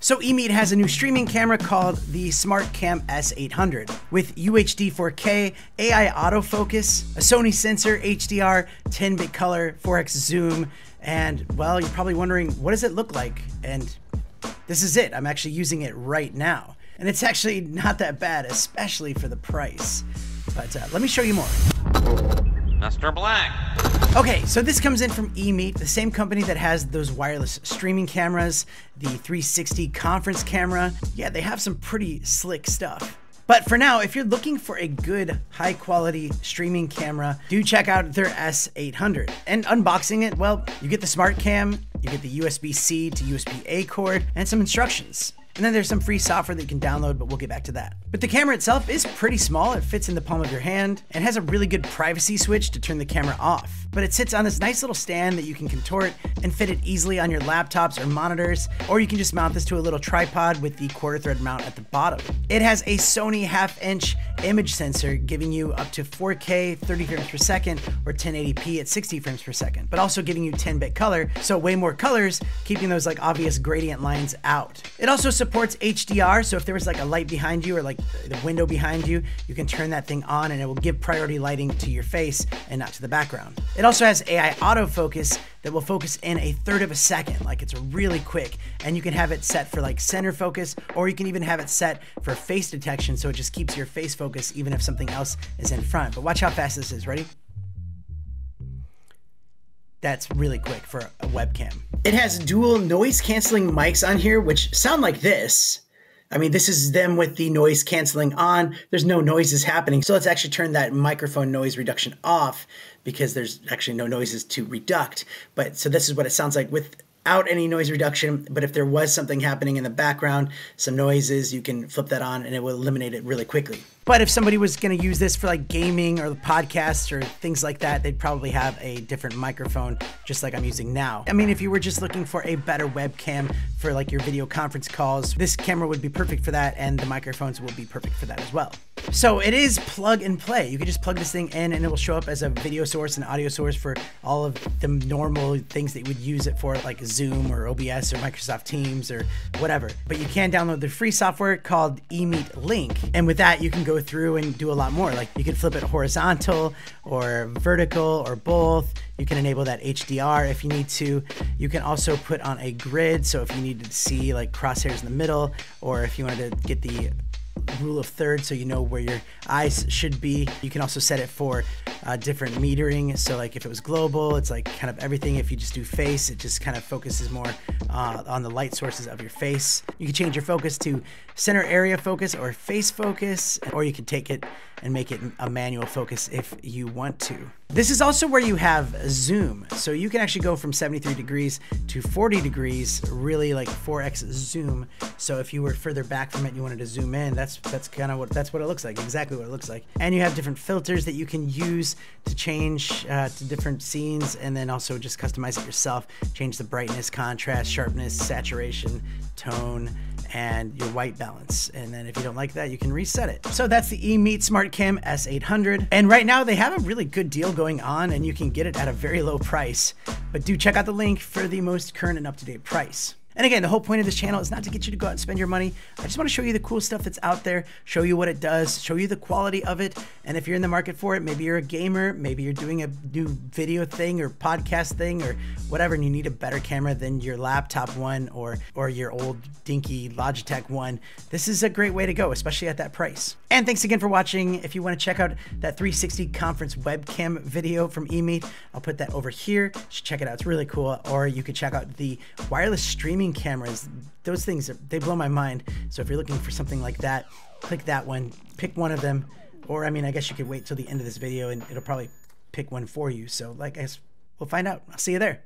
So Emeet has a new streaming camera called the Smartcam S800 with UHD 4K, AI autofocus, a Sony sensor, HDR, 10-bit color, 4x zoom, and well, you're probably wondering, what does it look like? And this is it. I'm actually using it right now. And it's actually not that bad, especially for the price. But let me show you more. Mr. Black. Okay, so this comes in from Emeet, the same company that has those wireless streaming cameras, the 360 conference camera. Yeah, they have some pretty slick stuff. But for now, if you're looking for a good, high-quality streaming camera, do check out their S800. And unboxing it, well, you get the Smartcam, you get the USB-C to USB-A cord, and some instructions. And then there's some free software that you can download, but we'll get back to that. But the camera itself is pretty small. It fits in the palm of your hand and has a really good privacy switch to turn the camera off. But it sits on this nice little stand that you can contort and fit it easily on your laptops or monitors, or you can just mount this to a little tripod with the quarter thread mount at the bottom. It has a Sony 1/2-inch image sensor giving you up to 4K 30 frames per second or 1080p at 60 frames per second, but also giving you 10-bit color, so way more colors, keeping those like obvious gradient lines out. It also supports HDR, so if there was like a light behind you or like the window behind you, you can turn that thing on and it will give priority lighting to your face and not to the background. It also has AI autofocus that will focus in a third of a second, like it's really quick, and you can have it set for like center focus, or you can even have it set for face detection, so it just keeps your face focus even if something else is in front. But watch how fast this is. Ready? That's really quick for a webcam. It has dual noise canceling mics on here, which sound like this. I mean, this is them with the noise canceling on. There's no noises happening. So let's actually turn that microphone noise reduction off because there's actually no noises to reduct. But so this is what it sounds like without any noise reduction. But if there was something happening in the background, some noises, you can flip that on and it will eliminate it really quickly. But if somebody was going to use this for like gaming or podcasts or things like that, they'd probably have a different microphone, just like I'm using now. I mean, if you were just looking for a better webcam for like your video conference calls, this camera would be perfect for that, and the microphones will be perfect for that as well. So it is plug and play. You can just plug this thing in and it will show up as a video source and audio source for all of the normal things that you would use it for, like Zoom or OBS or Microsoft Teams or whatever. But you can download the free software called Emeet Link, and with that you can go through and do a lot more. Like you can flip it horizontal or vertical or both. You can enable that HDR if you need to. You can also put on a grid, so if you needed to see like crosshairs in the middle, or if you wanted to get the rule of thirds so you know where your eyes should be. You can also set it for different metering, so like if it was global, it's like kind of everything. If you just do face, it just kind of focuses more on the light sources of your face. You can change your focus to center area focus or face focus, or you can take it and make it a manual focus if you want to. This is also where you have zoom, so you can actually go from 73 degrees to 40 degrees, really like 4x zoom. So if you were further back from it, you wanted to zoom in, that's kind of what it looks like, exactly what it looks like. And you have different filters that you can use to change to different scenes, and then also just customize it yourself. Change the brightness, contrast, sharpness, saturation, tone, and your white balance. And then if you don't like that, you can reset it. So that's the Emeet Smartcam S800. And right now they have a really good deal going on, and you can get it at a very low price. But do check out the link for the most current and up-to-date price. And again, the whole point of this channel is not to get you to go out and spend your money. I just want to show you the cool stuff that's out there, show you what it does, show you the quality of it. And if you're in the market for it, maybe you're a gamer, maybe you're doing a new video thing or podcast thing or whatever, and you need a better camera than your laptop one or your old dinky Logitech one, this is a great way to go, especially at that price. And thanks again for watching. If you want to check out that 360 conference webcam video from Emeet, I'll put that over here. You should check it out. It's really cool. Or you could check out the wireless streaming cameras. Those things, they blow my mind. So if you're looking for something like that, click that one, pick one of them. Or I mean, I guess you could wait till the end of this video and it'll probably pick one for you. So like, I guess we'll find out. I'll see you there.